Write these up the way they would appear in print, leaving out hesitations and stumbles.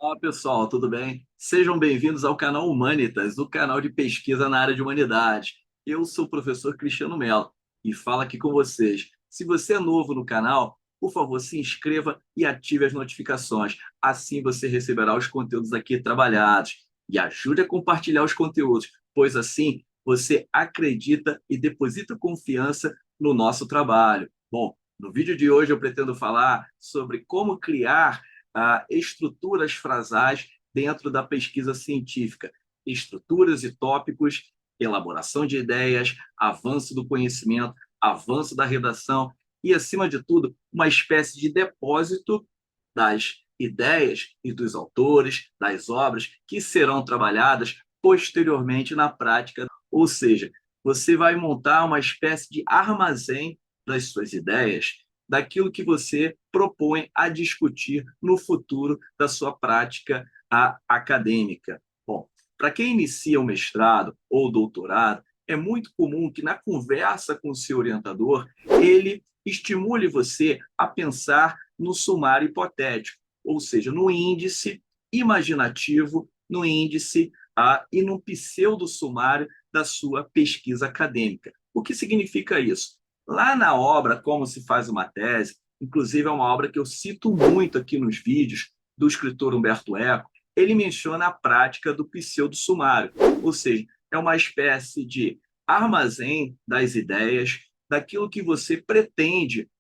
Olá, pessoal, tudo bem? Sejam bem-vindos ao canal Humanitas, o canal de pesquisa na área de humanidades. Eu sou o professor Cristiano Mello e falo aqui com vocês. Se você é novo no canal, por favor, se inscreva e ative as notificações. Assim você receberá os conteúdos aqui trabalhados. E ajude a compartilhar os conteúdos, pois assim você acredita e deposita confiança no nosso trabalho. Bom, no vídeo de hoje eu pretendo falar sobre como criar estruturas frasais dentro da pesquisa científica, estruturas e tópicos, elaboração de ideias, avanço do conhecimento, avanço da redação e, acima de tudo, uma espécie de depósito das ideias e dos autores, das obras que serão trabalhadas posteriormente na prática. Ou seja, você vai montar uma espécie de armazém das suas ideias, daquilo que você propõe a discutir no futuro da sua prática acadêmica. Bom, para quem inicia o mestrado ou doutorado, é muito comum que na conversa com o seu orientador, ele estimule você a pensar no sumário hipotético, ou seja, no índice imaginativo, no índice e no pseudo-sumário da sua pesquisa acadêmica. O que significa isso? Lá na obra Como se faz uma tese, inclusive é uma obra que eu cito muito aqui nos vídeos do escritor Humberto Eco, ele menciona a prática do pseudo-sumário, ou seja, é uma espécie de armazém das ideias, daquilo que você pretende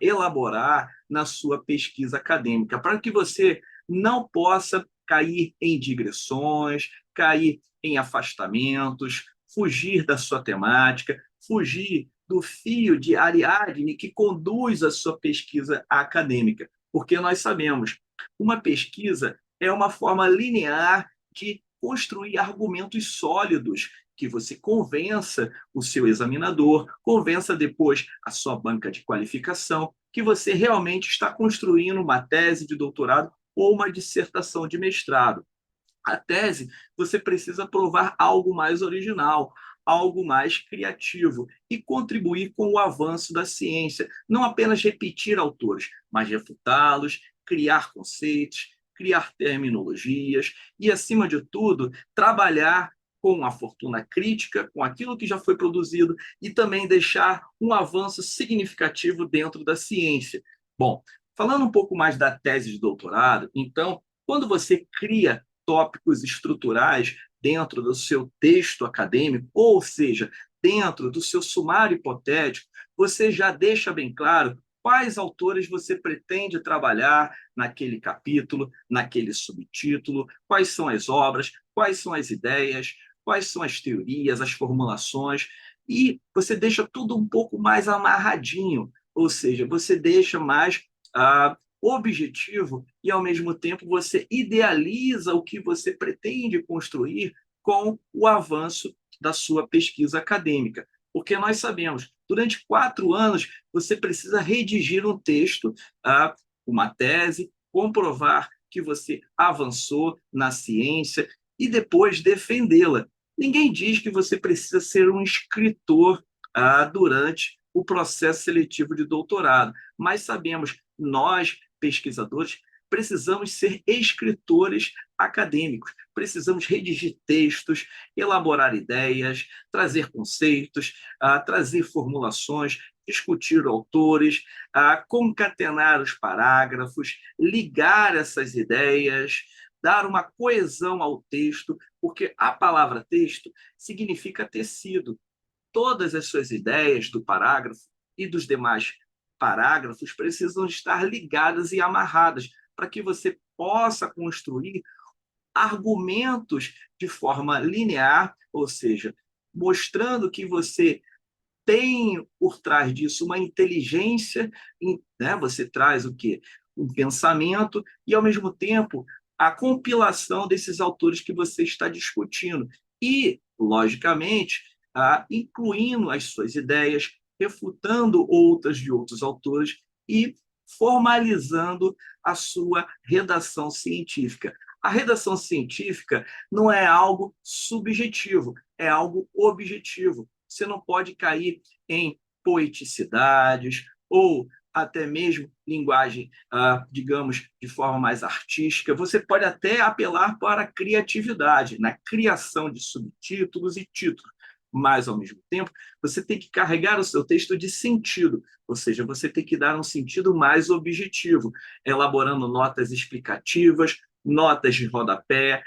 elaborar na sua pesquisa acadêmica, para que você não possa cair em digressões, cair em afastamentos, fugir da sua temática, fugir do fio de Ariadne que conduz a sua pesquisa acadêmica, porque nós sabemos, uma pesquisa é uma forma linear de construir argumentos sólidos que você convença o seu examinador, convença depois a sua banca de qualificação que você realmente está construindo uma tese de doutorado ou uma dissertação de mestrado. A tese, você precisa provar algo mais original, algo mais criativo e contribuir com o avanço da ciência. Não apenas repetir autores, mas refutá-los, criar conceitos, criar terminologias e, acima de tudo, trabalhar com a fortuna crítica, com aquilo que já foi produzido e também deixar um avanço significativo dentro da ciência. Bom, falando um pouco mais da tese de doutorado, então, quando você cria tópicos estruturais dentro do seu texto acadêmico, ou seja, dentro do seu sumário hipotético, você já deixa bem claro quais autores você pretende trabalhar naquele capítulo, naquele subtítulo, quais são as obras, quais são as ideias, quais são as teorias, as formulações, e você deixa tudo um pouco mais amarradinho, ou seja, você deixa mais objetivo e, ao mesmo tempo, você idealiza o que você pretende construir com o avanço da sua pesquisa acadêmica. Porque nós sabemos, durante 4 anos, você precisa redigir um texto, uma tese, comprovar que você avançou na ciência e depois defendê-la. Ninguém diz que você precisa ser um escritor durante o processo seletivo de doutorado, mas sabemos, nós, pesquisadores, precisamos ser escritores acadêmicos, precisamos redigir textos, elaborar ideias, trazer conceitos, trazer formulações, discutir autores, concatenar os parágrafos, ligar essas ideias, dar uma coesão ao texto, porque a palavra texto significa tecido. Todas as suas ideias do parágrafo e dos demais parágrafos precisam estar ligadas e amarradas para que você possa construir argumentos de forma linear, ou seja, mostrando que você tem por trás disso uma inteligência, né? Você traz o quê? Um pensamento e, ao mesmo tempo, a compilação desses autores que você está discutindo. E, logicamente, incluindo as suas ideias, refutando outras de outros autores e formalizando a sua redação científica. A redação científica não é algo subjetivo, é algo objetivo. Você não pode cair em poeticidades ou até mesmo linguagem, digamos, de forma mais artística. Você pode até apelar para a criatividade, na criação de subtítulos e títulos. Mas, ao mesmo tempo, você tem que carregar o seu texto de sentido, ou seja, você tem que dar um sentido mais objetivo, elaborando notas explicativas, notas de rodapé,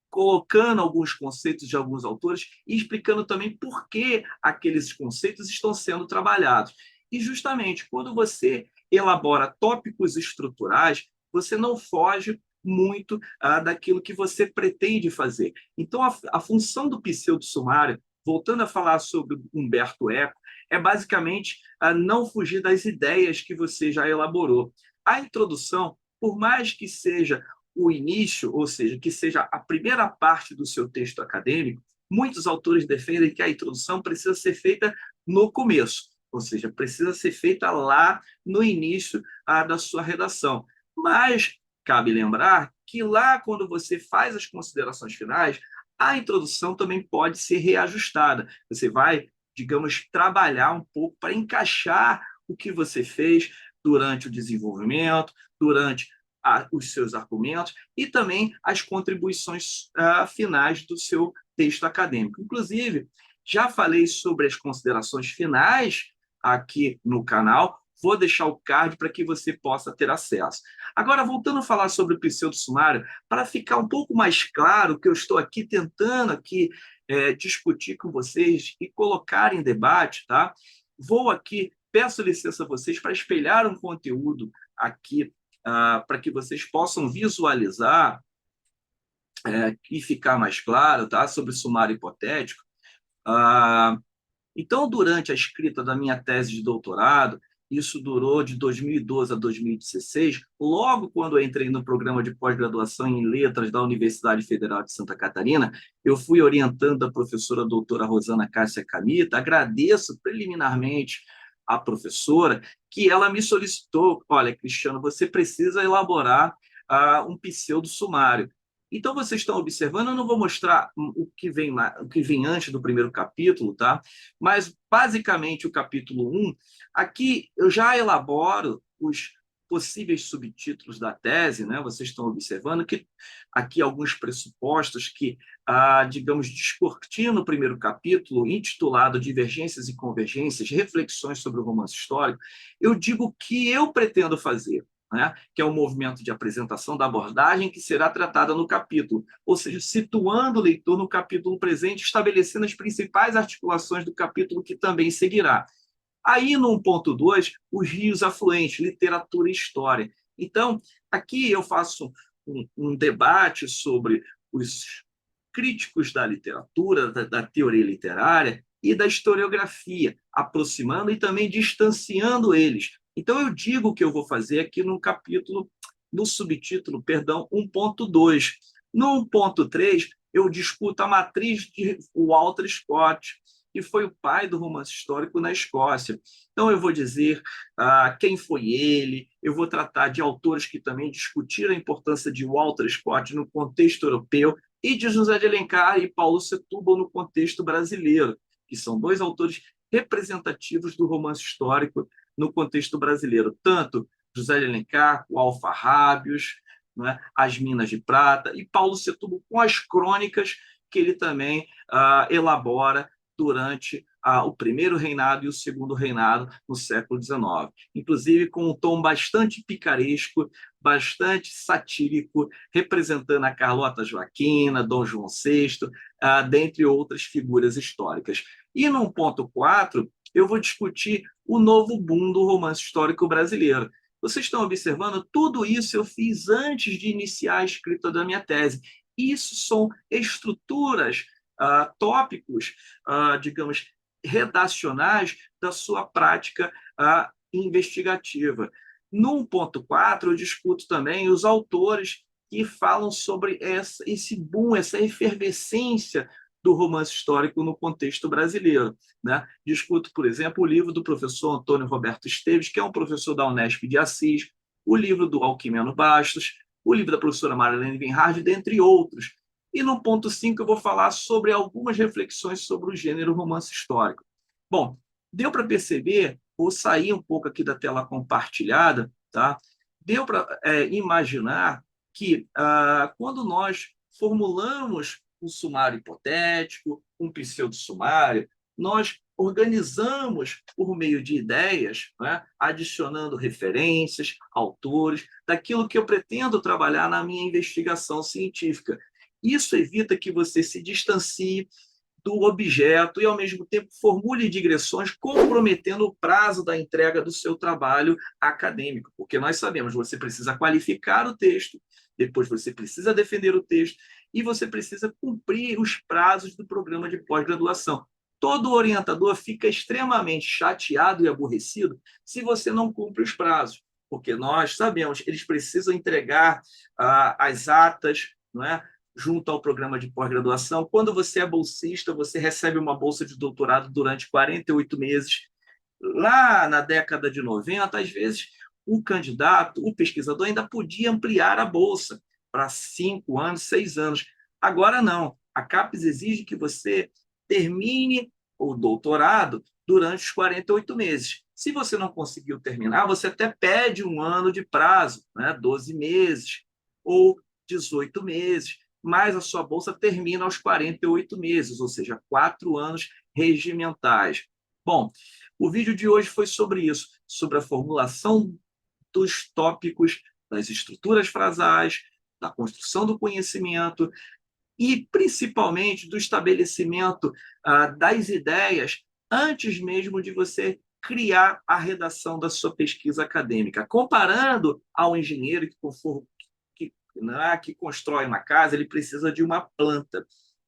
colocando alguns conceitos de alguns autores e explicando também por que aqueles conceitos estão sendo trabalhados. E justamente quando você elabora tópicos estruturais, você não foge muito daquilo que você pretende fazer. Então, a função do pseudo-sumário, voltando a falar sobre Humberto Eco, é basicamente não fugir das ideias que você já elaborou. A introdução, por mais que seja o início, ou seja, que seja a primeira parte do seu texto acadêmico, muitos autores defendem que a introdução precisa ser feita no começo, ou seja, precisa ser feita lá no início da sua redação. Mas cabe lembrar que lá, quando você faz as considerações finais, a introdução também pode ser reajustada. Você vai, digamos, trabalhar um pouco para encaixar o que você fez durante o desenvolvimento, durante os seus argumentos e também as contribuições finais do seu texto acadêmico. Inclusive, já falei sobre as considerações finais aqui no canal, vou deixar o card para que você possa ter acesso. Agora, voltando a falar sobre o pseudo-sumário, para ficar um pouco mais claro que eu estou aqui tentando discutir com vocês e colocar em debate, tá? Vou aqui, peço licença a vocês para espelhar um conteúdo aqui para que vocês possam visualizar e ficar mais claro, tá? Sobre o sumário hipotético. Então, durante a escrita da minha tese de doutorado, isso durou de 2012 a 2016, logo quando eu entrei no programa de pós-graduação em letras da Universidade Federal de Santa Catarina, eu fui orientando a professora doutora Rosana Cássia Camita. Agradeço preliminarmente à professora que ela me solicitou: olha, Cristiano, você precisa elaborar um pseudo-sumário. Então, vocês estão observando, eu não vou mostrar o que vem antes do primeiro capítulo, tá? Mas, basicamente, o capítulo 1, aqui eu já elaboro os possíveis subtítulos da tese, né? Vocês estão observando que aqui alguns pressupostos que, digamos, descortinam o primeiro capítulo, intitulado Divergências e Convergências, reflexões sobre o romance histórico, eu digo o que eu pretendo fazer. Né, que é o movimento de apresentação da abordagem que será tratada no capítulo, ou seja, situando o leitor no capítulo presente, estabelecendo as principais articulações do capítulo que também seguirá. Aí, no 1.2, os rios afluentes, literatura e história. Então, aqui eu faço um debate sobre os críticos da literatura, da teoria literária e da historiografia, aproximando e também distanciando eles. Então, eu digo o que eu vou fazer aqui no capítulo, no subtítulo, perdão, 1.2. No 1.3, eu discuto a matriz de Walter Scott, que foi o pai do romance histórico na Escócia. Então, eu vou dizer quem foi ele, eu vou tratar de autores que também discutiram a importância de Walter Scott no contexto europeu e de José de Alencar e Paulo Setúbal no contexto brasileiro, que são dois autores representativos do romance histórico no contexto brasileiro, tanto José de Alencar com Alfarrábios, né, As Minas de Prata, e Paulo Setúbal com as crônicas que ele também elabora durante o primeiro reinado e o segundo reinado no século XIX. Inclusive com um tom bastante picaresco, bastante satírico, representando a Carlota Joaquina, Dom João VI, dentre outras figuras históricas. E no 1.4, eu vou discutir o novo boom do romance histórico brasileiro. Vocês estão observando? Tudo isso eu fiz antes de iniciar a escrita da minha tese. Isso são estruturas, tópicos, digamos, redacionais da sua prática investigativa. No 1.4, eu discuto também os autores que falam sobre esse boom, essa efervescência do romance histórico no contexto brasileiro. Né? Discuto, por exemplo, o livro do professor Antônio Roberto Esteves, que é um professor da Unesp de Assis, o livro do Alquimiano Bastos, o livro da professora Marilene Vinhard, dentre outros. E no ponto 5 eu vou falar sobre algumas reflexões sobre o gênero romance histórico. Bom, deu para perceber vou sair um pouco aqui da tela compartilhada, tá? Deu para imaginar que quando nós formulamos um sumário hipotético, um pseudo-sumário, nós organizamos por meio de ideias, né, adicionando referências, autores, daquilo que eu pretendo trabalhar na minha investigação científica. Isso evita que você se distancie do objeto e, ao mesmo tempo, formule digressões comprometendo o prazo da entrega do seu trabalho acadêmico, porque nós sabemos, você precisa qualificar o texto, depois você precisa defender o texto e você precisa cumprir os prazos do programa de pós-graduação. Todo orientador fica extremamente chateado e aborrecido se você não cumpre os prazos, porque nós sabemos, eles precisam entregar as atas, não é? Junto ao programa de pós-graduação. Quando você é bolsista, você recebe uma bolsa de doutorado durante 48 meses. Lá na década de 90, às vezes, o candidato, o pesquisador, ainda podia ampliar a bolsa para 5 anos, 6 anos. Agora não. A CAPES exige que você termine o doutorado durante os 48 meses. Se você não conseguiu terminar, você até pede um ano de prazo, né? 12 meses ou 18 meses, mas a sua bolsa termina aos 48 meses, ou seja, 4 anos regimentais. Bom, o vídeo de hoje foi sobre isso, sobre a formulação dos tópicos, das estruturas frasais, da construção do conhecimento e, principalmente, do estabelecimento das ideias antes mesmo de você criar a redação da sua pesquisa acadêmica. Comparando ao engenheiro que constrói uma casa, ele precisa de uma planta,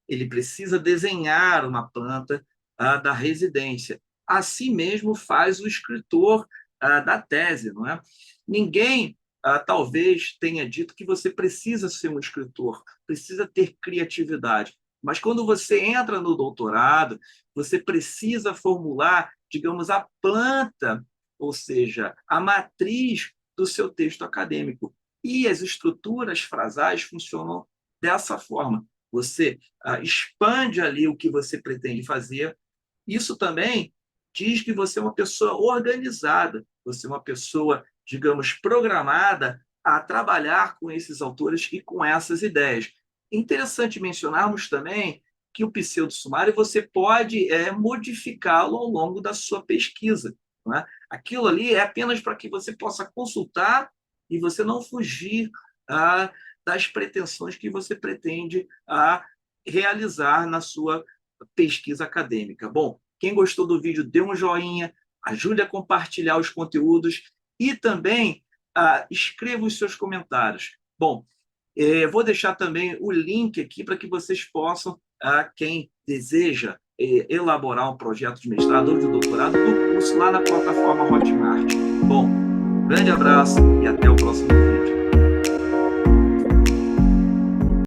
ele precisa desenhar uma planta da residência. Assim mesmo faz o escritor da tese, não é? Ninguém talvez tenha dito que você precisa ser um escritor, precisa ter criatividade. Mas quando você entra no doutorado, você precisa formular, digamos, a planta, ou seja, a matriz do seu texto acadêmico. E as estruturas frasais funcionam dessa forma. Você expande ali o que você pretende fazer. Isso também diz que você é uma pessoa organizada, você é uma pessoa, digamos, programada a trabalhar com esses autores e com essas ideias. Interessante mencionarmos também que o pseudo-sumário você pode modificá-lo ao longo da sua pesquisa. Não é? Aquilo ali é apenas para que você possa consultar e você não fugir das pretensões que você pretende realizar na sua pesquisa acadêmica. Bom, quem gostou do vídeo, dê um joinha, ajude a compartilhar os conteúdos e também escreva os seus comentários. Bom, vou deixar também o link aqui para que vocês possam, quem deseja elaborar um projeto de mestrado ou de doutorado, do curso lá na plataforma Hotmart. Bom, grande abraço e até o próximo vídeo.